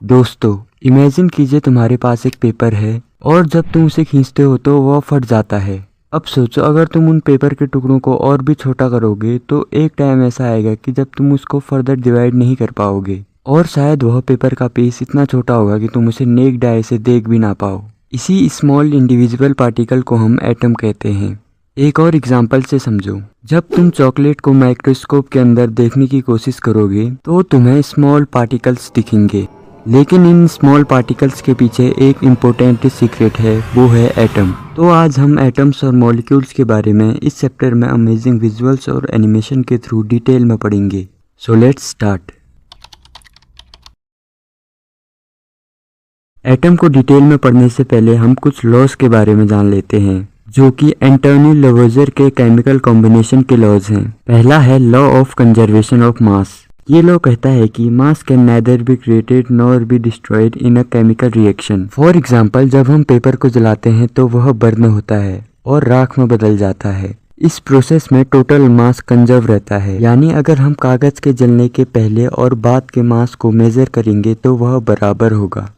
दोस्तों, इमेजिन कीजिए तुम्हारे पास एक पेपर है और जब तुम उसे खींचते हो तो वह फट जाता है। अब सोचो, अगर तुम उन पेपर के टुकड़ों को और भी छोटा करोगे तो एक टाइम ऐसा आएगा कि जब तुम उसको फर्दर डिवाइड नहीं कर पाओगे और शायद वह पेपर का पीस इतना छोटा होगा कि तुम उसे नेक्ड आई से देख भी ना पाओ। इसी स्मॉल इंडिविजुअल पार्टिकल को हम एटम कहते हैं। एक और एग्जाम्पल से समझो, जब तुम चॉकलेट को माइक्रोस्कोप के अंदर देखने की कोशिश करोगे तो तुम्हें स्मॉल पार्टिकल्स दिखेंगे, लेकिन इन स्मॉल पार्टिकल्स के पीछे एक इम्पोर्टेंट सीक्रेट है, वो है एटम। तो आज हम एटम्स और मॉलिक्यूल्स के बारे में इस चैप्टर में अमेजिंग विजुअल्स और एनिमेशन के थ्रू डिटेल में पढ़ेंगे। So let's start. एटम को डिटेल में पढ़ने से पहले हम कुछ लॉज के बारे में जान लेते हैं, जो कि एंटोनी लवोइजर के केमिकल कॉम्बिनेशन के लॉज हैं। पहला है law of conservation of mass. ये लॉ कहता है कि मास can nether be created nor be destroyed in a chemical reaction. For example, जब हम पेपर को जलाते हैं तो वह बर्न होता है और राख में बदल जाता है। इस प्रोसेस में टोटल मास कंजर्व रहता है, यानी अगर हम कागज के जलने के पहले और बाद के मास को मेजर करेंगे तो वह बराबर होगा।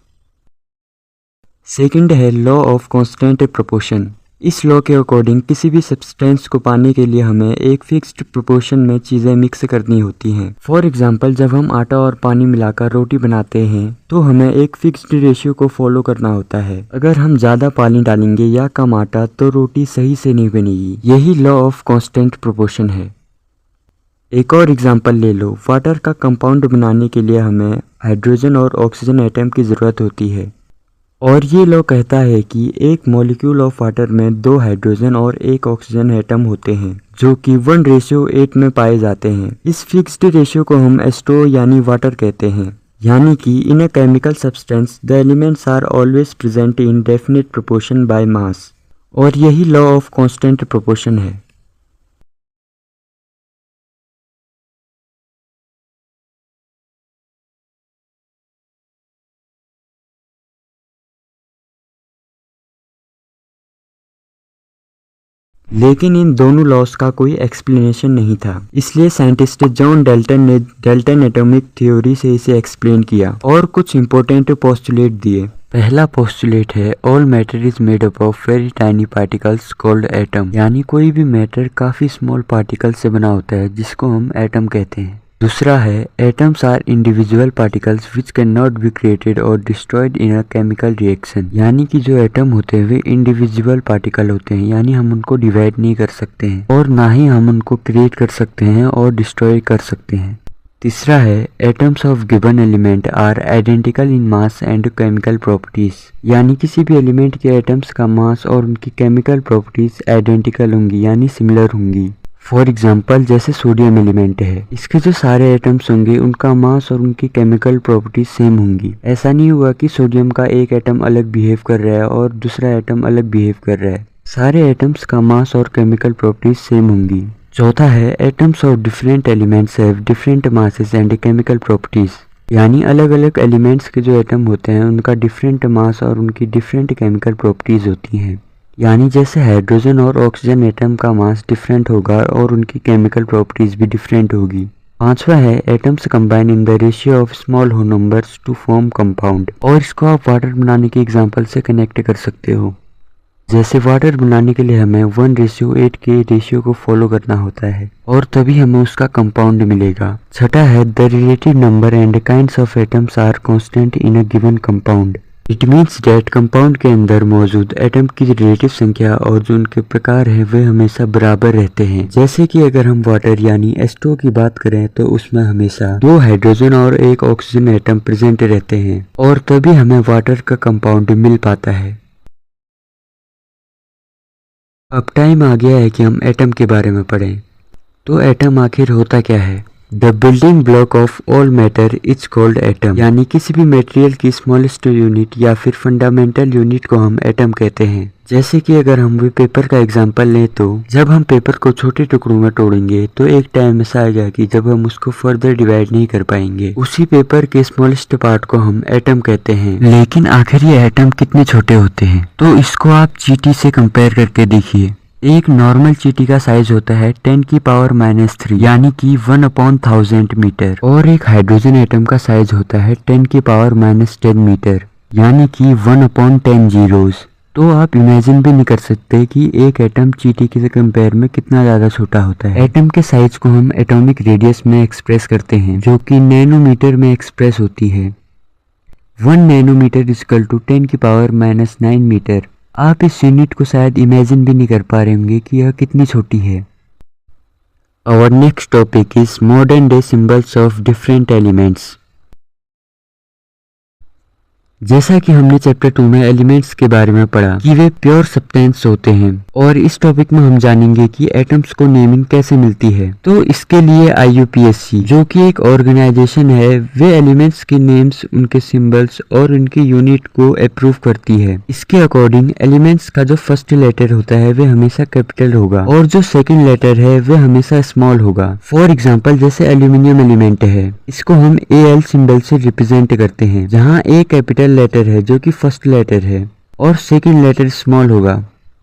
सेकंड है लॉ ऑफ कांस्टेंट प्रोपोर्शन। इस लॉ के अकॉर्डिंग किसी भी सब्सटेंस को पाने के लिए हमें एक फिक्स्ड प्रोपोर्शन में चीज़ें मिक्स करनी होती हैं। फॉर एग्जांपल, जब हम आटा और पानी मिलाकर रोटी बनाते हैं तो हमें एक फिक्स्ड रेशियो को फॉलो करना होता है। अगर हम ज़्यादा पानी डालेंगे या कम आटा तो रोटी सही से नहीं बनेगी। यही लॉ ऑफ कांस्टेंट प्रोपोर्शन है। एक और एग्जांपल ले लो, वाटर का कंपाउंड बनाने के लिए हमें हाइड्रोजन और ऑक्सीजन एटम की ज़रूरत होती है और ये लॉ कहता है कि एक मॉलिक्यूल ऑफ वाटर में 2 हाइड्रोजन और 1 ऑक्सीजन एटम होते हैं, जो कि 1:8 में पाए जाते हैं। इस फिक्स्ड रेशियो को हम H2O यानी वाटर कहते हैं, यानी कि in a chemical substance the elements are always present in definite proportion by mass, और यही लॉ ऑफ कांस्टेंट प्रोपोर्शन है। लेकिन इन दोनों लॉस का कोई एक्सप्लेनेशन नहीं था, इसलिए साइंटिस्ट जॉन डाल्टन ने डाल्टन एटॉमिक थ्योरी से इसे एक्सप्लेन किया और कुछ इंपॉर्टेंट पोस्टुलेट दिए। पहला पोस्टुलेट है all matter is made up of very tiny particles called atom, यानी कोई भी मैटर काफी स्मॉल पार्टिकल से बना होता है जिसको हम एटम कहते हैं। दूसरा है atoms are individual particles which can not be created और destroyed in a chemical reaction, यानी कि जो एटम होते हैं वे इंडिविजुअल पार्टिकल होते हैं, यानी हम उनको डिवाइड नहीं कर सकते हैं और ना ही हम उनको क्रिएट कर सकते हैं और डिस्ट्रॉय कर सकते हैं। तीसरा है atoms of given element are identical in mass and chemical properties, यानी किसी भी एलिमेंट के एटम्स का मास और उनकी केमिकल प्रॉपर्टीज आइडेंटिकल होंगी, यानी सिमिलर होंगी। फॉर एग्जाम्पल, जैसे सोडियम एलिमेंट है, इसके जो सारे एटम्स होंगे उनका मास और उनकी केमिकल प्रॉपर्टीज सेम होंगी। ऐसा नहीं हुआ कि सोडियम का एक एटम अलग बिहेव कर रहा है और दूसरा एटम अलग बिहेव कर रहा है। सारे एटम्स का मास और केमिकल प्रॉपर्टीज सेम होंगी। चौथा है atoms of different elements have different masses and chemical properties, यानी अलग अलग एलिमेंट्स के जो एटम होते हैं उनका डिफरेंट मास और उनकी डिफरेंट केमिकल प्रॉपर्टीज होती हैं। यानी जैसे हाइड्रोजन और ऑक्सीजन एटम का मास डिफरेंट होगा और उनकी केमिकल प्रॉपर्टीज भी डिफरेंट होगी। पांचवा है atoms combine in the ratio of small whole numbers to form compound, और इसको आप वाटर बनाने की एग्जांपल से कनेक्ट कर सकते हो। जैसे वाटर बनाने के लिए हमें 1:8 के रेशियो को फॉलो करना होता है और तभी हमें उसका कंपाउंड मिलेगा। छठा है the relative number and kinds of atoms are constant in a given compound. It means that compound के अंदर मौजूद एटम की रिलेटिव संख्या और जो उनके प्रकार है वे हमेशा बराबर रहते हैं। जैसे कि अगर हम वाटर यानी H2O की बात करें तो उसमें हमेशा 2 हाइड्रोजन और 1 ऑक्सीजन एटम प्रेजेंट रहते हैं और तभी हमें वाटर का कंपाउंड मिल पाता है। अब टाइम आ गया है कि हम एटम के बारे में पढ़ें। तो एटम आखिर होता क्या है? The building block of all matter is called atom, यानी किसी भी मटेरियल की स्मॉलेस्ट यूनिट या फिर फंडामेंटल यूनिट को हम एटम कहते हैं। जैसे कि अगर हम भी पेपर का एग्जांपल लें तो जब हम पेपर को छोटे टुकड़ों में तोड़ेंगे तो एक टाइम ऐसा आएगा कि जब हम उसको फर्दर डिवाइड नहीं कर पाएंगे। उसी पेपर के स्मॉलेस्ट पार्ट को हम एटम कहते हैं। लेकिन आखिर ये एटम कितने छोटे होते हैं? तो इसको आप चींटी से कंपेयर करके देखिए। एक नॉर्मल चींटी का साइज होता है 10⁻³ यानी कि 1/1000 मीटर, और एक हाइड्रोजन एटम का साइज होता है 10⁻10 मीटर यानी कि 1/10 जीरोस। तो आप इमेजिन भी नहीं कर सकते कि एक एटम चींटी के कंपेयर में कितना ज्यादा छोटा होता है। एटम के साइज को हम एटॉमिक रेडियस में एक्सप्रेस करते हैं, जो कि नैनोमीटर में एक्सप्रेस होती है। 1 नैनोमीटर इक्वल टू 10⁻⁹ मीटर। आप इस यूनिट को शायद इमेजिन भी नहीं कर पा रहे होंगे कि यह कितनी छोटी है। Our next topic is modern day symbols of different elements। जैसा कि हमने चैप्टर 2 में एलिमेंट्स के बारे में पढ़ा कि वे प्योर सब्सटेंस होते हैं, और इस टॉपिक में हम जानेंगे कि एटम्स को नेमिंग कैसे मिलती है। तो इसके लिए IUPAC जो कि एक ऑर्गेनाइजेशन है, वे एलिमेंट्स के नेम्स, उनके सिंबल्स और उनके यूनिट को अप्रूव करती है। इसके अकॉर्डिंग एलिमेंट्स का जो फर्स्ट लेटर होता है वे हमेशा कैपिटल होगा, और जो सेकेंड लेटर है वे हमेशा स्मॉल होगा। फॉर एग्जाम्पल जैसे एल्यूमिनियम एलिमेंट है, इसको हम AL सिंबल से रिप्रेजेंट करते हैं, जहाँ A कैपिटल लेटर है जो कि फर्स्ट लेटर है और सेकंड लेटर स्मॉल होगा।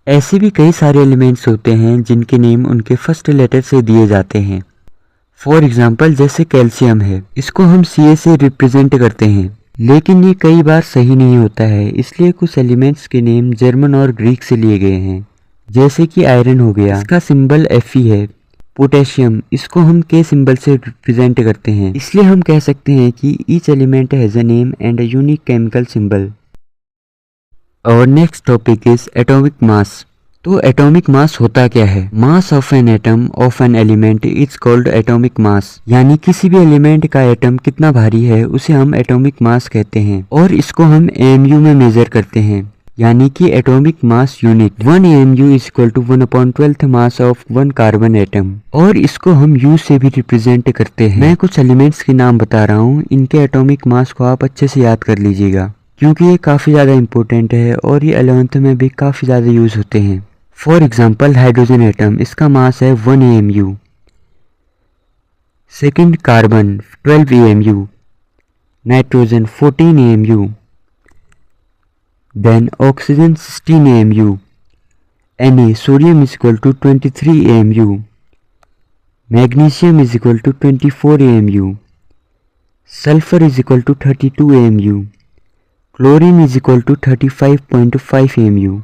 ऐसे भी कई सारे एलिमेंट्स होते हैं जिनके नेम उनके फर्स्ट लेटर से दिए जाते हैं। फॉर एग्जांपल जैसे कैल्शियम है, इसको हम Ca से रिप्रेजेंट करते हैं, लेकिन ये कई बार सही नहीं होता है, इसलिए कुछ एलिमेंट्स के नेम जर्मन और ग्रीक से लिए गए हैं। जैसे कि आयरन हो गया, इसका सिंबल Fe है। पोटेशियम, इसको हम K सिंबल से रिप्रेजेंट करते हैं, इसलिए हम कह सकते हैं कि each element has a name and a unique chemical symbol. और next topic is atomic mass. तो एटॉमिक मास होता क्या है? Mass of an atom of an element is called atomic mass, यानी किसी भी एलिमेंट का एटम कितना भारी है उसे हम एटॉमिक मास कहते हैं, और इसको हम AMU में मेजर करते हैं, यानी कि atomic mass unit. 1 AMU is equal to 1/12 mass of 1 carbon atom, और इसको हम U से भी रिप्रेजेंट करते हैं। मैं कुछ एलिमेंट्स के नाम बता रहा हूँ, इनके एटॉमिक मास को आप अच्छे से याद कर लीजिएगा, क्योंकि ये काफ़ी ज़्यादा इंपॉर्टेंट है और ये 11th में भी काफ़ी ज़्यादा यूज होते हैं। फॉर एग्जाम्पल हाइड्रोजन एटम, इसका मास है 1 AMU। Second carbon 12 AMU, nitrogen 14 AMU, then oxygen 16 AMU, Na sodium is equal to 23 AMU, magnesium is equal to 24 AMU, sulfur is equal to 32 AMU, chlorine is equal to 35.5 AMU,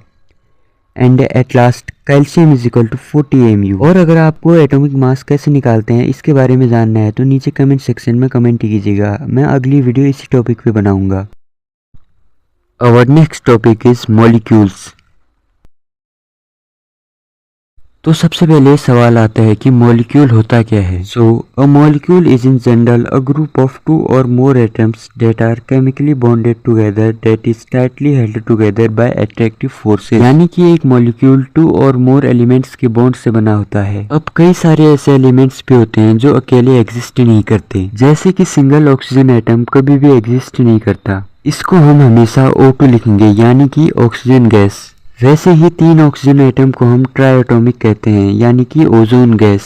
and at last calcium is equal to 40 AMU। और अगर आपको atomic mass कैसे निकालते हैं इसके बारे में जानना है तो नीचे कमेंट सेक्शन में कमेंट कीजिएगा, मैं अगली वीडियो इसी टॉपिक पे बनाऊंगा। Our next topic is molecules। तो सबसे पहले सवाल आता है कि मॉलिक्यूल होता क्या है। So a molecule is in general a group of 2 or more atoms that are chemically bonded together that is tightly held together by attractive forces। यानी कि एक मॉलिक्यूल 2 और मोर एलिमेंट्स के बॉन्ड से बना होता है। अब कई सारे ऐसे एलिमेंट्स भी होते हैं जो अकेले एग्जिस्ट नहीं करते, जैसे कि सिंगल ऑक्सीजन एटम कभी भी एग्जिस्ट नहीं करता, इसको हम हमेशा O2 लिखेंगे, यानी कि ऑक्सीजन गैस। वैसे ही 3 ऑक्सीजन एटम को हम ट्राइएटॉमिक कहते हैं, यानी कि ओजोन गैस।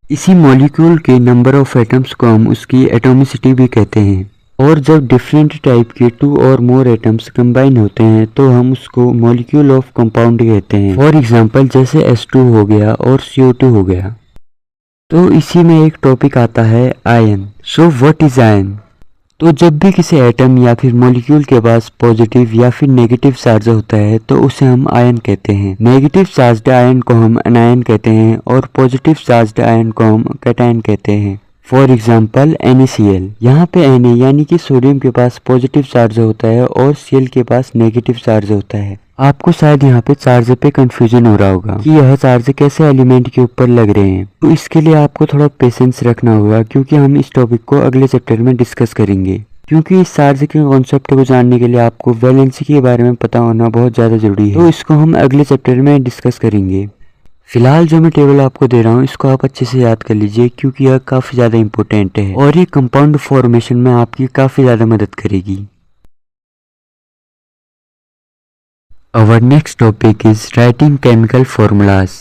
इसी मॉलिक्यूल के नंबर ऑफ एटम्स को हम उसकी एटॉमिसिटी भी कहते हैं, और जब डिफरेंट टाइप के 2 और मोर एटम्स कंबाइन होते हैं तो हम उसको मॉलिक्यूल ऑफ कंपाउंड कहते हैं। फॉर एग्जांपल जैसे H2 हो गया और CO2 हो गया। तो इसी में एक टॉपिक आता है ion. So what is ion? तो जब भी किसी एटम या फिर मॉलिक्यूल के पास पॉजिटिव या फिर नेगेटिव चार्ज होता है तो उसे हम आयन कहते हैं। नेगेटिव चार्ज्ड आयन को हम एनायन कहते हैं और पॉजिटिव चार्ज्ड आयन को हम कैटायन कहते हैं। फॉर एग्जाम्पल NaCl, यहाँ पे Na यानी कि सोडियम के पास पॉजिटिव चार्ज होता है और Cl के पास नेगेटिव चार्ज होता है। आपको शायद यहाँ पे चार्ज पे कंफ्यूजन हो रहा होगा कि यह चार्ज कैसे एलिमेंट के ऊपर लग रहे हैं, तो इसके लिए आपको थोड़ा पेशेंस रखना होगा, क्योंकि हम इस टॉपिक को अगले चैप्टर में डिस्कस करेंगे। क्योंकि इस चार्ज के कॉन्सेप्ट को जानने के लिए आपको वैलेंसी के बारे में पता होना बहुत ज़्यादा जरूरी है, तो इसको हम अगले चैप्टर में डिस्कस करेंगे। फिलहाल जो मैं टेबल आपको दे रहा हूँ इसको आप अच्छे से याद कर लीजिए, क्योंकि यह काफ़ी ज़्यादा इंपॉर्टेंट है और ये कंपाउंड फॉर्मेशन में आपकी काफ़ी ज़्यादा मदद करेगी। Our next topic is writing chemical formulas।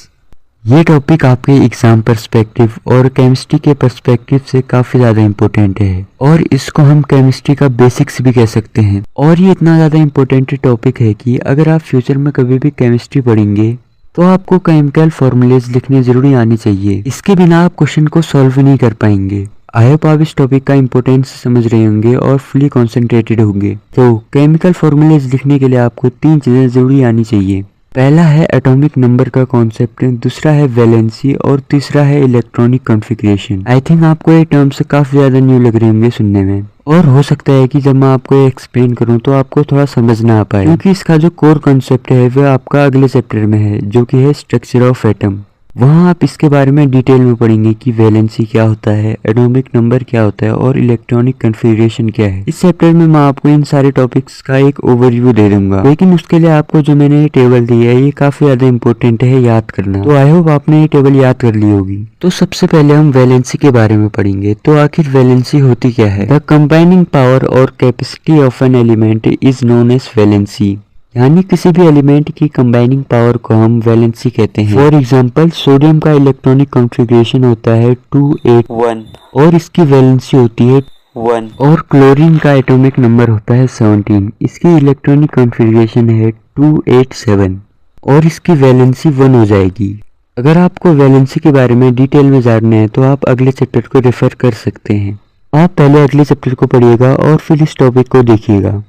ये टॉपिक आपके एग्जाम पर्सपेक्टिव और केमिस्ट्री के पर्सपेक्टिव से काफ़ी ज़्यादा इम्पोर्टेंट है, और इसको हम केमिस्ट्री का बेसिक्स भी कह सकते हैं। और ये इतना ज़्यादा इम्पोर्टेंट टॉपिक है कि अगर आप फ्यूचर में कभी भी केमिस्ट्री पढ़ेंगे तो आपको केमिकल फॉर्मूलेज लिखने जरूरी आनी चाहिए, इसके बिना आप क्वेश्चन को सॉल्व नहीं कर पाएंगे। आई होप आप इस टॉपिक का इंपॉर्टेंस समझ रहे होंगे और फुली कॉन्सेंट्रेटेड होंगे। तो केमिकल फॉर्मूलेज लिखने के लिए आपको 3 चीजें जरूरी आनी चाहिए। पहला है एटॉमिक नंबर का कॉन्सेप्ट, दूसरा है वैलेंसी और तीसरा है इलेक्ट्रॉनिक कॉन्फ़िगरेशन। आई थिंक आपको ये टर्म्स काफी ज्यादा न्यू लग रहे होंगे सुनने में, और हो सकता है कि जब मैं आपको ये एक्सप्लेन करूं तो आपको थोड़ा समझ ना आ पाए, क्योंकि इसका जो कोर कॉन्सेप्ट है वह आपका अगले चैप्टर में है, जो कि है स्ट्रक्चर ऑफ एटम। वहाँ आप इसके बारे में डिटेल में पढ़ेंगे कि वैलेंसी क्या होता है, एटॉमिक नंबर क्या होता है और इलेक्ट्रॉनिक कॉन्फ़िगरेशन क्या है। इस चैप्टर में मैं आपको इन सारे टॉपिक्स का एक ओवरव्यू दे दूंगा, लेकिन उसके लिए आपको जो मैंने ये टेबल दी है ये काफी ज्यादा इंपॉर्टेंट है याद करना। तो आई होप आपने ये टेबल याद कर ली होगी। तो सबसे पहले हम वैलेंसी के बारे में पढ़ेंगे। तो आखिर वैलेंसी होती क्या है? द कंबाइनिंग पावर और capacity of an element is known as valency, यानी किसी भी एलिमेंट की कंबाइनिंग पावर को हम वैलेंसी कहते हैं। फॉर एग्जांपल सोडियम का इलेक्ट्रॉनिक कॉन्फ़िगरेशन होता है 281 और इसकी वैलेंसी होती है 1, और क्लोरीन का एटॉमिक नंबर होता है 17, इसकी इलेक्ट्रॉनिक कॉन्फ़िगरेशन है 287 और इसकी वैलेंसी 1 हो जाएगी। अगर आपको वैलेंसी के बारे में डिटेल में जानना है तो आप अगले चैप्टर को रेफर कर सकते हैं। आप पहले अगले चैप्टर को पढ़िएगा और फिर इस टॉपिक को देखिएगा।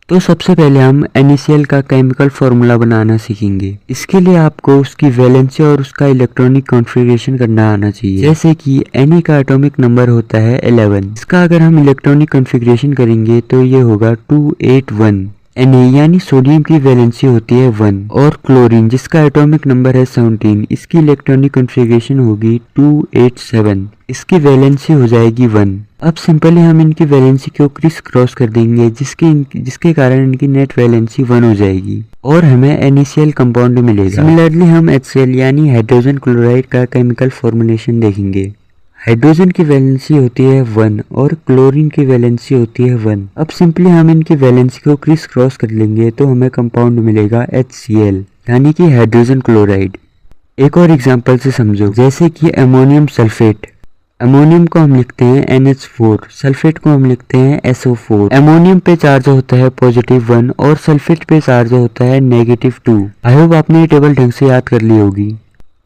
तो सबसे पहले हम NaCl का केमिकल फॉर्मूला बनाना सीखेंगे। इसके लिए आपको उसकी वैलेंसी और उसका इलेक्ट्रॉनिक कॉन्फ़िगरेशन करना आना चाहिए। जैसे कि Na का एटॉमिक नंबर होता है 11, इसका अगर हम इलेक्ट्रॉनिक कॉन्फ़िगरेशन करेंगे तो ये होगा 281। Na यानी सोडियम की वैलेंसी होती है 1, और क्लोरीन जिसका एटॉमिक नंबर है 17, इसकी इलेक्ट्रॉनिक कॉन्फ़िगरेशन होगी 287, इसकी वैलेंसी हो जाएगी 1। अब सिंपली हम इनकी वैलेंसी को क्रिस क्रॉस कर देंगे, जिसके कारण इनकी नेट वैलेंसी 1 हो जाएगी और हमें NaCl कंपाउंड मिलेगा। सिमिलरली हम HCl यानी हाइड्रोजन क्लोराइड का केमिकल फॉर्मुलेशन देखेंगे। हाइड्रोजन की वैलेंसी होती है 1 और क्लोरीन की वैलेंसी होती है 1। अब सिंपली हम इनकी वैलेंसी को क्रिस क्रॉस कर लेंगे तो हमें कंपाउंड मिलेगा HCl यानी कि हाइड्रोजन क्लोराइड। एक और एग्जांपल से समझो, जैसे कि अमोनियम सल्फेट। अमोनियम को हम लिखते हैं NH4, सल्फेट को हम लिखते हैं SO4। अमोनियम पे चार्ज होता है +1 और सल्फेट पे चार्ज होता है -2। आई होप आपने ये टेबल ढंग से याद कर ली होगी।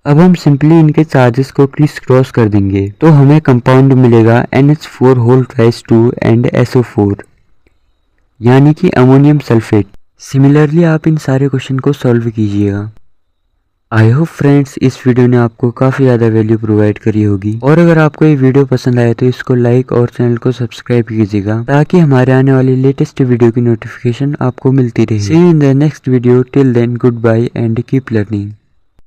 अब हम सिंपली इनके चार्जेस को क्रिस क्रॉस कर देंगे तो हमें कंपाउंड मिलेगा NH4 एंड SO4 यानी कि अमोनियम सल्फेट। सिमिलरली आप इन सारे क्वेश्चन को सॉल्व कीजिएगा। आई होप फ्रेंड्स इस वीडियो ने आपको काफ़ी ज़्यादा वैल्यू प्रोवाइड करी होगी, और अगर आपको ये वीडियो पसंद आए तो इसको लाइक और चैनल को सब्सक्राइब कीजिएगा ताकि हमारे आने वाली लेटेस्ट वीडियो की नोटिफिकेशन आपको मिलती रहे। See you in the next video, till then goodbye and keep learning.